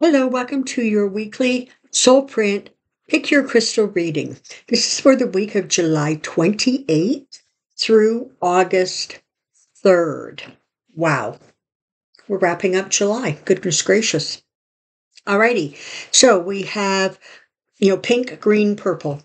Hello, welcome to your weekly Soulprint Pick Your Crystal reading. This is for the week of July 28th through August 3rd. Wow, we're wrapping up July. Goodness gracious. Alrighty, so we have, pink, green, purple.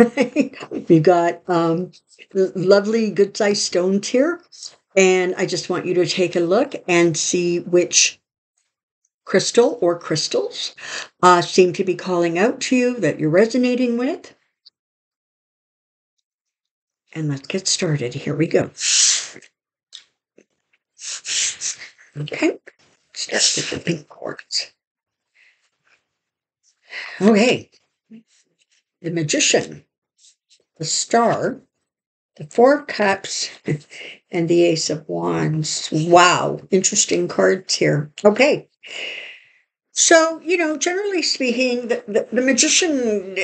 We've got lovely, good-sized stones here. And I just want you to take a look and see which crystal or crystals seem to be calling out to you that you're resonating with. And let's get started. Here we go. Okay, start with the pink quartz. Okay, the Magician, the Star, the Four of Cups, and the Ace of Wands. Wow, interesting cards here. Okay. So, generally speaking, the Magician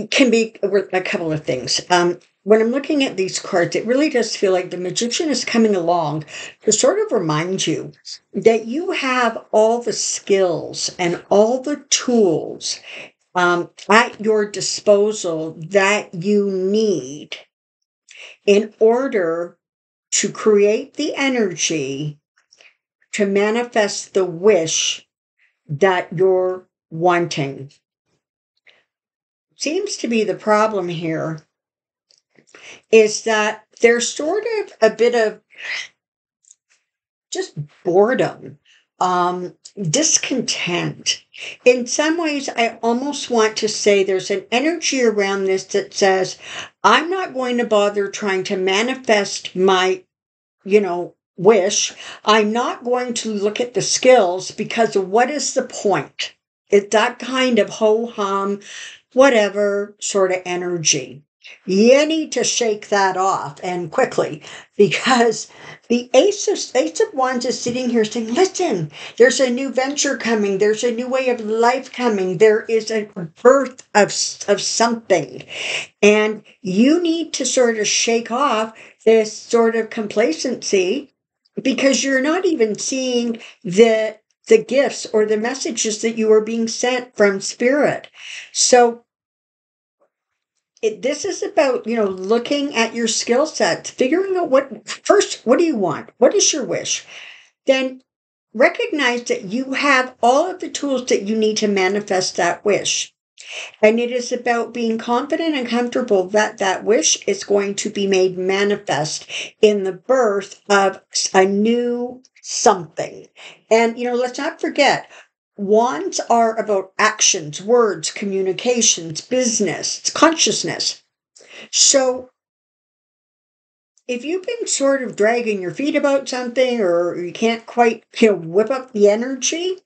can be a couple of things. When I'm looking at these cards, it really does feel like the Magician is coming along to sort of remind you that you have all the skills and all the tools at your disposal that you need in order to create the energy to manifest the wish that you're wanting. Seems to be the problem here is that there's sort of a bit of just boredom, discontent. In some ways, I almost want to say there's an energy around this that says, I'm not going to bother trying to manifest my, wish. I'm not going to look at the skills because what is the point? It's that kind of ho-hum, whatever sort of energy. You need to shake that off and quickly because the Ace of Wands is sitting here saying, listen, there's a new venture coming. There's a new way of life coming. There is a birth of something. And you need to sort of shake off this sort of complacency because you're not even seeing the gifts or the messages that you are being sent from spirit. So this is about, looking at your skill sets, figuring out what do you want? What is your wish? Then recognize that you have all of the tools that you need to manifest that wish. And it is about being confident and comfortable that that wish is going to be made manifest in the birth of a new something. And, let's not forget, wands are about actions, words, communications, business, consciousness. So if you've been sort of dragging your feet about something or you can't quite, whip up the energy,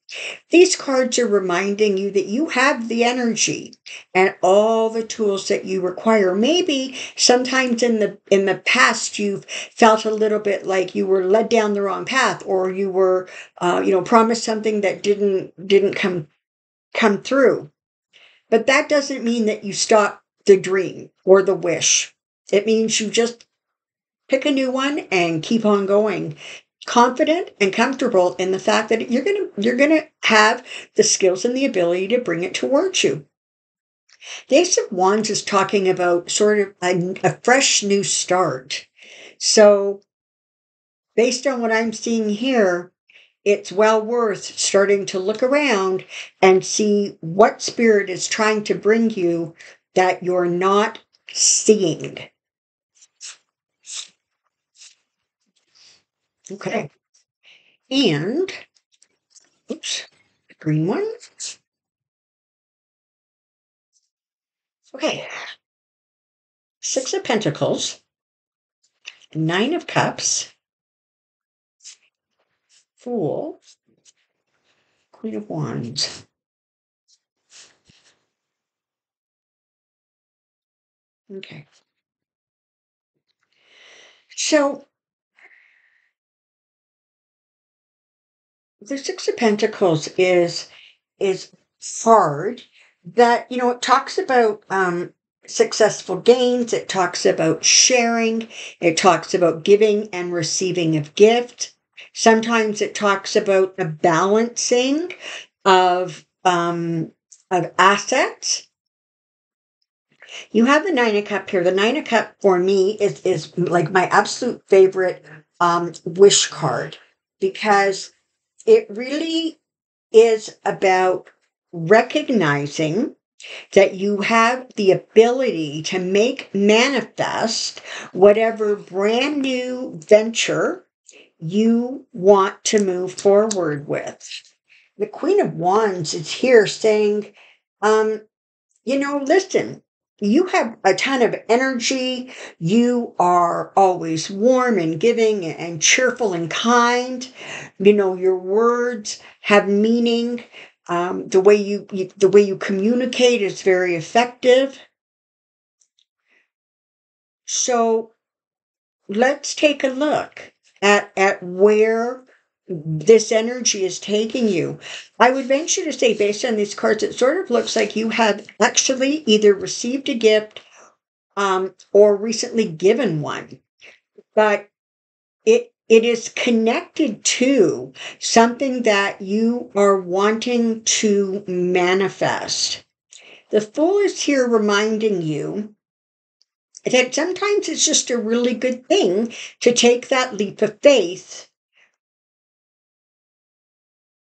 these cards are reminding you that you have the energy and all the tools that you require. Maybe sometimes in the past you've felt a little bit like you were led down the wrong path, or you were, promised something that didn't come through. But that doesn't mean that you stop the dream or the wish. It means you just pick a new one and keep on going, confident and comfortable in the fact that you're gonna have the skills and the ability to bring it towards you. The Ace of Wands is talking about sort of a fresh new start. So based on what I'm seeing here, it's well worth starting to look around and see what spirit is trying to bring you that you're not seeing. Okay. And, oops, the green one. Okay. Six of Pentacles, Nine of Cups, Fool, Queen of Wands. Okay. So, the Six of Pentacles is hard. That, it talks about successful gains. It talks about sharing. It talks about giving and receiving of gift. Sometimes it talks about a balancing of of assets. You have the Nine of Cups here. The Nine of Cups for me is like my absolute favorite wish card, because it really is about recognizing that you have the ability to make manifest whatever brand new venture you want to move forward with. The Queen of Wands is here saying, listen, you have a ton of energy. You are always warm and giving and cheerful and kind. Your words have meaning. The way you communicate is very effective. So let's take a look at where this energy is taking you. I would venture to say, based on these cards, it sort of looks like you have actually either received a gift or recently given one. But it is connected to something that you are wanting to manifest. The Fool is here reminding you that sometimes it's just a really good thing to take that leap of faith,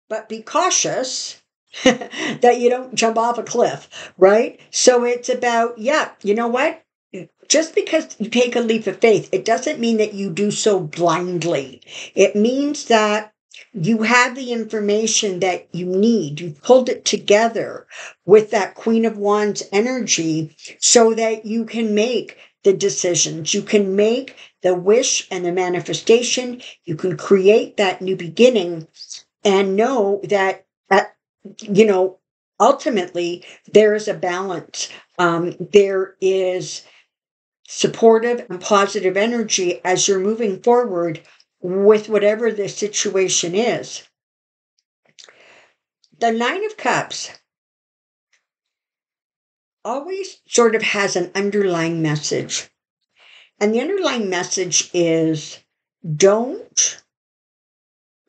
but be cautious that you don't jump off a cliff, right? So it's about, you know what? Just because you take a leap of faith, it doesn't mean that you do so blindly. It means that you have the information that you need. You pulled it together with that Queen of Wands energy so that you can make the decisions. You can make the wish and the manifestation. You can create that new beginning and know that, ultimately there is a balance. There is supportive and positive energy as you're moving forward with whatever the situation is. The Nine of Cups always sort of has an underlying message. And the underlying message is, don't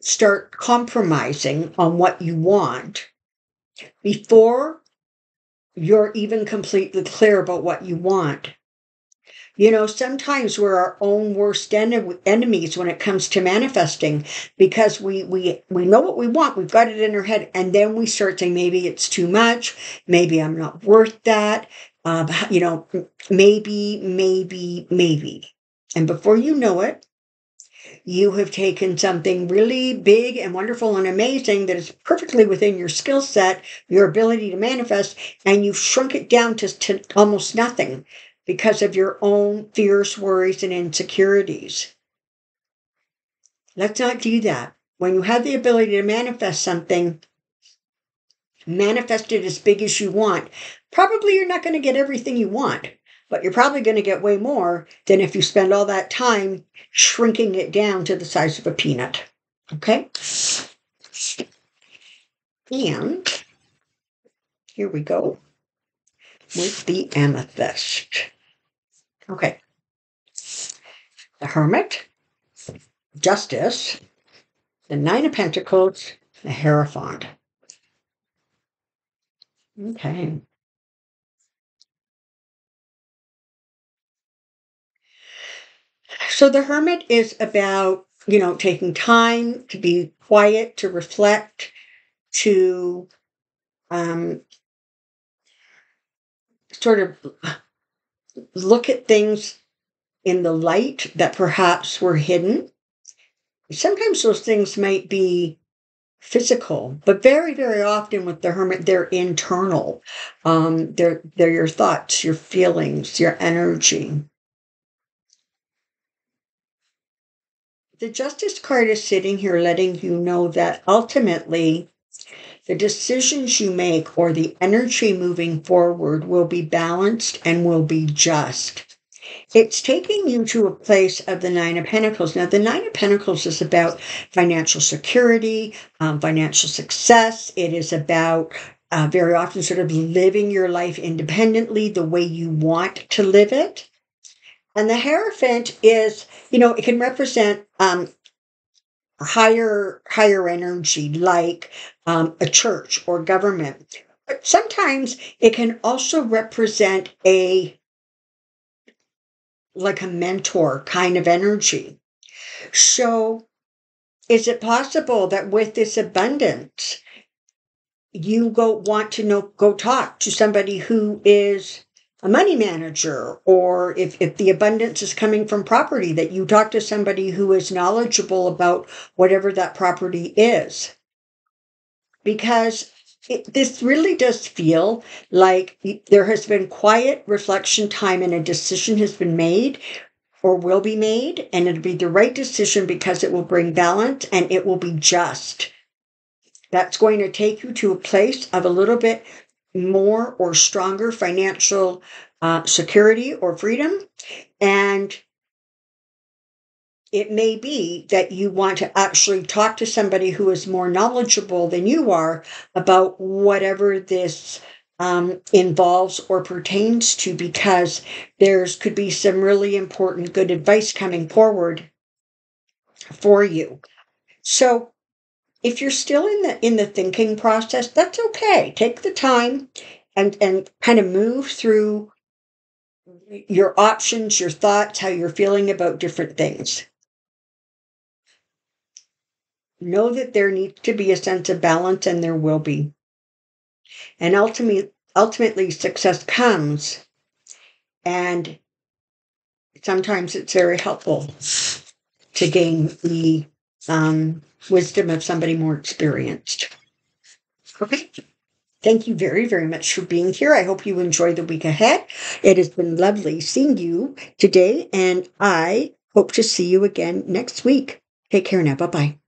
start compromising on what you want before you're even completely clear about what you want. Sometimes we're our own worst enemies when it comes to manifesting, because we know what we want. We've got it in our head. And then we start saying, maybe it's too much. Maybe I'm not worth that. Maybe. And before you know it, you have taken something really big and wonderful and amazing that is perfectly within your skill set, your ability to manifest, and you've shrunk it down to almost nothing, because of your own fears, worries, and insecurities. Let's not do that. When you have the ability to manifest something, manifest it as big as you want. Probably you're not going to get everything you want, but you're probably going to get way more than if you spend all that time shrinking it down to the size of a peanut. Okay? And here we go with the amethyst. Okay. The Hermit, Justice, the Nine of Pentacles, the Hierophant. Okay. So the Hermit is about, taking time to be quiet, to reflect, to sort of look at things in the light that perhaps were hidden. Sometimes those things might be physical, but very, very often with the Hermit, they're internal. They're your thoughts, your feelings, your energy. The Justice card is sitting here letting you know that ultimately the decisions you make or the energy moving forward will be balanced and will be just. It's taking you to a place of the Nine of Pentacles. Now, the Nine of Pentacles is about financial security, financial success. It is about very often sort of living your life independently the way you want to live it. And the Hierophant is, it can represent higher energy, like a church or government. But sometimes it can also represent like a mentor kind of energy. So is it possible that with this abundance, you want to go talk to somebody who is a money manager, or if the abundance is coming from property, that you talk to somebody who is knowledgeable about whatever that property is? Because this really does feel like there has been quiet reflection time and a decision has been made or will be made, and it'll be the right decision because it will bring balance and it will be just. That's going to take you to a place of a little bit more or stronger financial security or freedom. And it may be that you want to actually talk to somebody who is more knowledgeable than you are about whatever this involves or pertains to, because could be some really important good advice coming forward for you. So if you're still in the thinking process, that's okay. Take the time and kind of move through your options, your thoughts, how you're feeling about different things. Know that there needs to be a sense of balance, and there will be. And ultimately success comes, and sometimes it's very helpful to gain the wisdom of somebody more experienced. Okay. Thank you very, very much for being here. I hope you enjoy the week ahead. It has been lovely seeing you today, and I hope to see you again next week. Take care now. Bye-bye.